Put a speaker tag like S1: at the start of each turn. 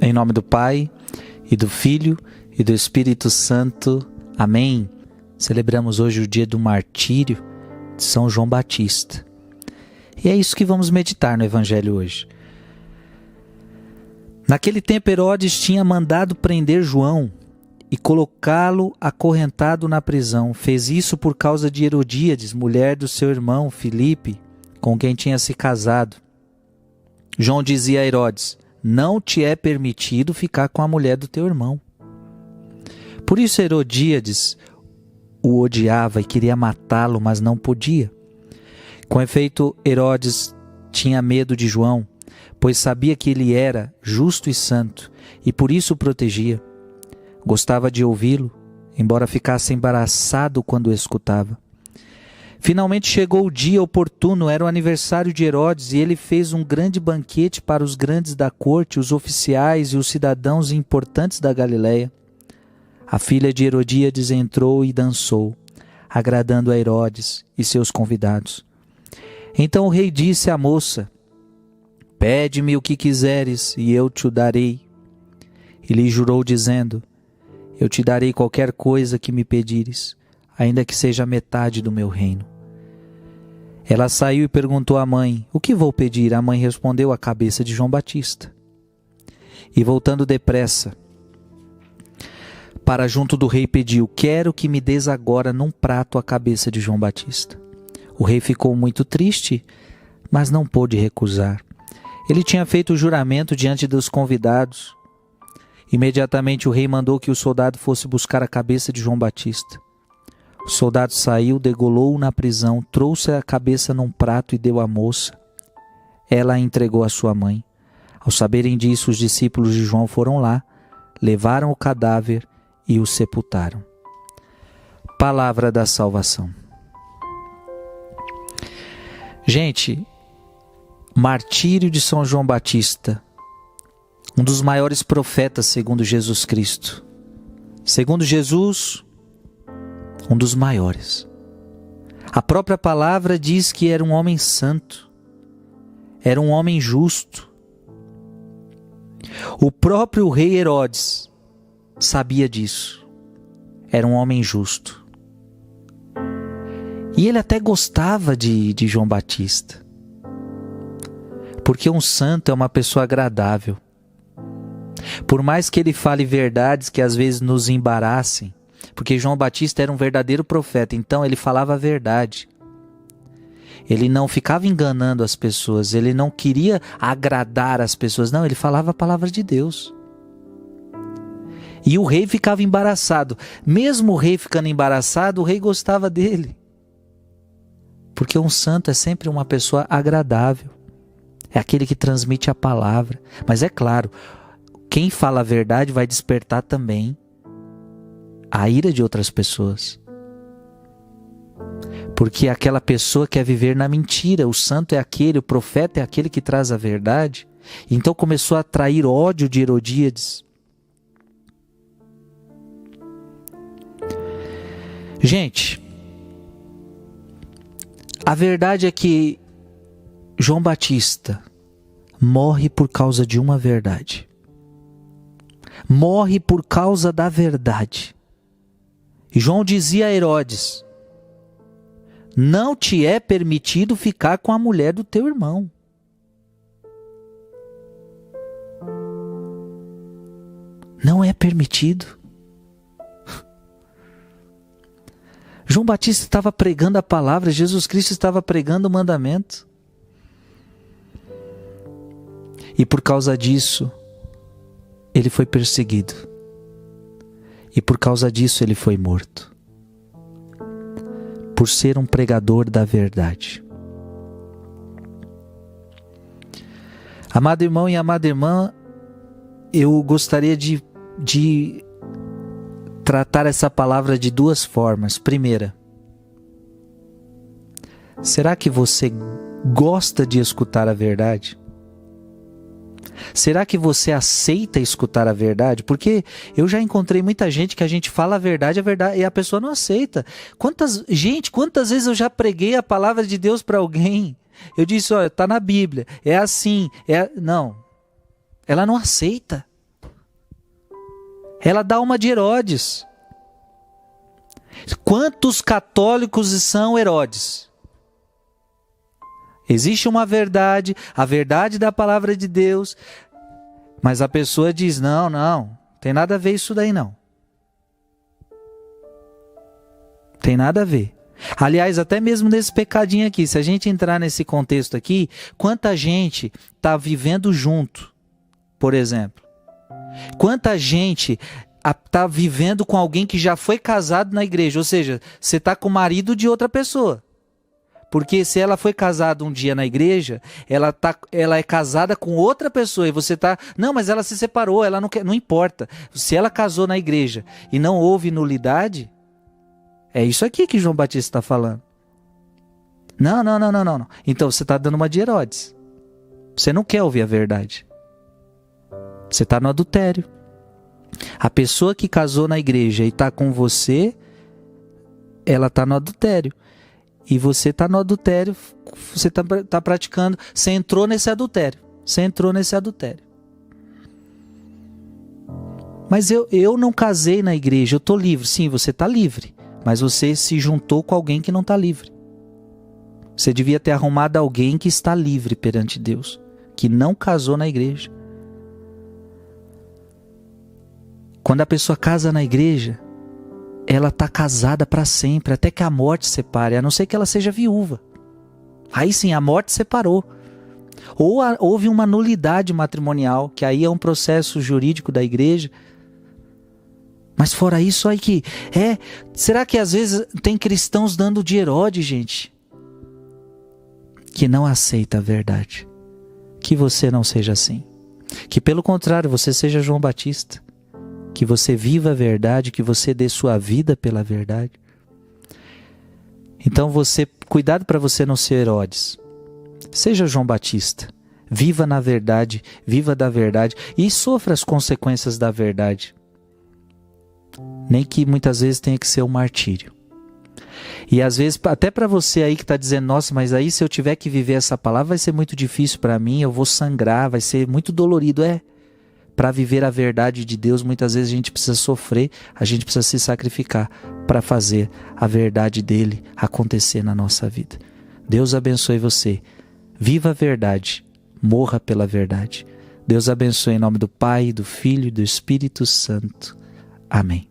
S1: Em nome do Pai, e do Filho, e do Espírito Santo. Amém. Celebramos hoje o dia do martírio de São João Batista. E é isso que vamos meditar no Evangelho hoje. Naquele tempo, Herodes tinha mandado prender João e colocá-lo acorrentado na prisão. Fez isso por causa de Herodíades, mulher do seu irmão Filipe, com quem tinha se casado. João dizia a Herodes: não te é permitido ficar com a mulher do teu irmão. Por isso Herodíades o odiava e queria matá-lo, mas não podia. Com efeito, Herodes tinha medo de João, pois sabia que ele era justo e santo, e por isso o protegia. Gostava de ouvi-lo, embora ficasse embaraçado quando o escutava. Finalmente chegou o dia oportuno, era o aniversário de Herodes, e ele fez um grande banquete para os grandes da corte, os oficiais e os cidadãos importantes da Galileia. A filha de Herodíades entrou e dançou, agradando a Herodes e seus convidados. Então o rei disse à moça: pede-me o que quiseres e eu te o darei. E lhe jurou dizendo: eu te darei qualquer coisa que me pedires, ainda que seja metade do meu reino. Ela saiu e perguntou à mãe: o que vou pedir? A mãe respondeu: a cabeça de João Batista. E voltando depressa para junto do rei pediu: quero que me des agora num prato a cabeça de João Batista. O rei ficou muito triste, mas não pôde recusar. Ele tinha feito o juramento diante dos convidados. Imediatamente o rei mandou que o soldado fosse buscar a cabeça de João Batista. O soldado saiu, degolou-o na prisão, trouxe a cabeça num prato e deu à moça. Ela a entregou à sua mãe. Ao saberem disso, os discípulos de João foram lá, levaram o cadáver e o sepultaram. Palavra da salvação. Gente, martírio de São João Batista, um dos maiores profetas segundo Jesus Cristo. Segundo Jesus, um dos maiores. A própria palavra diz que era um homem santo, era um homem justo. O próprio rei Herodes sabia disso. Era um homem justo. E ele até gostava de João Batista, porque um santo é uma pessoa agradável. Por mais que ele fale verdades que às vezes nos embaraçem, porque João Batista era um verdadeiro profeta, então ele falava a verdade. Ele não ficava enganando as pessoas, ele não queria agradar as pessoas, não, ele falava a palavra de Deus. E o rei ficava embaraçado. Mesmo o rei ficando embaraçado, o rei gostava dele. Porque um santo é sempre uma pessoa agradável. É aquele que transmite a palavra. Mas é claro, quem fala a verdade vai despertar também a ira de outras pessoas. Porque aquela pessoa quer viver na mentira. O santo é aquele, o profeta é aquele que traz a verdade. Então começou a atrair ódio de Herodíades. Gente, a verdade é que João Batista morre por causa de uma verdade. Morre por causa da verdade. E João dizia a Herodes: não te é permitido ficar com a mulher do teu irmão. Não é permitido. João Batista estava pregando a palavra, Jesus Cristo estava pregando o mandamento. E por causa disso, ele foi perseguido. E por causa disso ele foi morto. Por ser um pregador da verdade. Amado irmão e amada irmã, eu gostaria de tratar essa palavra de duas formas. Primeira, será que você gosta de escutar a verdade? Será que você aceita escutar a verdade? Porque eu já encontrei muita gente que a gente fala a verdade e a pessoa não aceita. Quantas vezes eu já preguei a palavra de Deus para alguém? Eu disse, olha, está na Bíblia, é assim, não. Ela não aceita. Ela dá uma de Herodes. Quantos católicos são Herodes? Existe uma verdade, a verdade da palavra de Deus, mas a pessoa diz, não, tem nada a ver isso daí não. Tem nada a ver. Aliás, até mesmo nesse pecadinho aqui, se a gente entrar nesse contexto aqui, quanta gente está vivendo junto, por exemplo. Quanta gente está vivendo com alguém que já foi casado na igreja, ou seja, você está com o marido de outra pessoa. Porque se ela foi casada um dia na igreja, ela é casada com outra pessoa e você está... Não, mas ela se separou, ela não quer, não importa. Se ela casou na igreja e não houve nulidade, é isso aqui que João Batista está falando. Não. Então você está dando uma de Herodes. Você não quer ouvir a verdade. Você está no adultério. A pessoa que casou na igreja e está com você, ela está no adultério. E você está no adultério, você está praticando, você entrou nesse adultério. Mas eu não casei na igreja, eu estou livre. Sim, você está livre, mas você se juntou com alguém que não está livre. Você devia ter arrumado alguém que está livre perante Deus, que não casou na igreja. Quando a pessoa casa na igreja, ela está casada para sempre, até que a morte separe, a não ser que ela seja viúva. Aí sim, a morte separou. Ou houve uma nulidade matrimonial, que aí é um processo jurídico da igreja. Mas fora isso, aí que... será que às vezes tem cristãos dando de Herodes, gente? Que não aceita a verdade. Que você não seja assim. Que pelo contrário, você seja João Batista. Que você viva a verdade, que você dê sua vida pela verdade. Então cuidado para você não ser Herodes. Seja João Batista. Viva na verdade, viva da verdade e sofra as consequências da verdade. Nem que muitas vezes tenha que ser um martírio. E às vezes, até para você aí que está dizendo, nossa, mas aí se eu tiver que viver essa palavra vai ser muito difícil para mim, eu vou sangrar, vai ser muito dolorido. Para viver a verdade de Deus, muitas vezes a gente precisa sofrer, a gente precisa se sacrificar para fazer a verdade dele acontecer na nossa vida. Deus abençoe você. Viva a verdade, morra pela verdade. Deus abençoe em nome do Pai, do Filho e do Espírito Santo. Amém.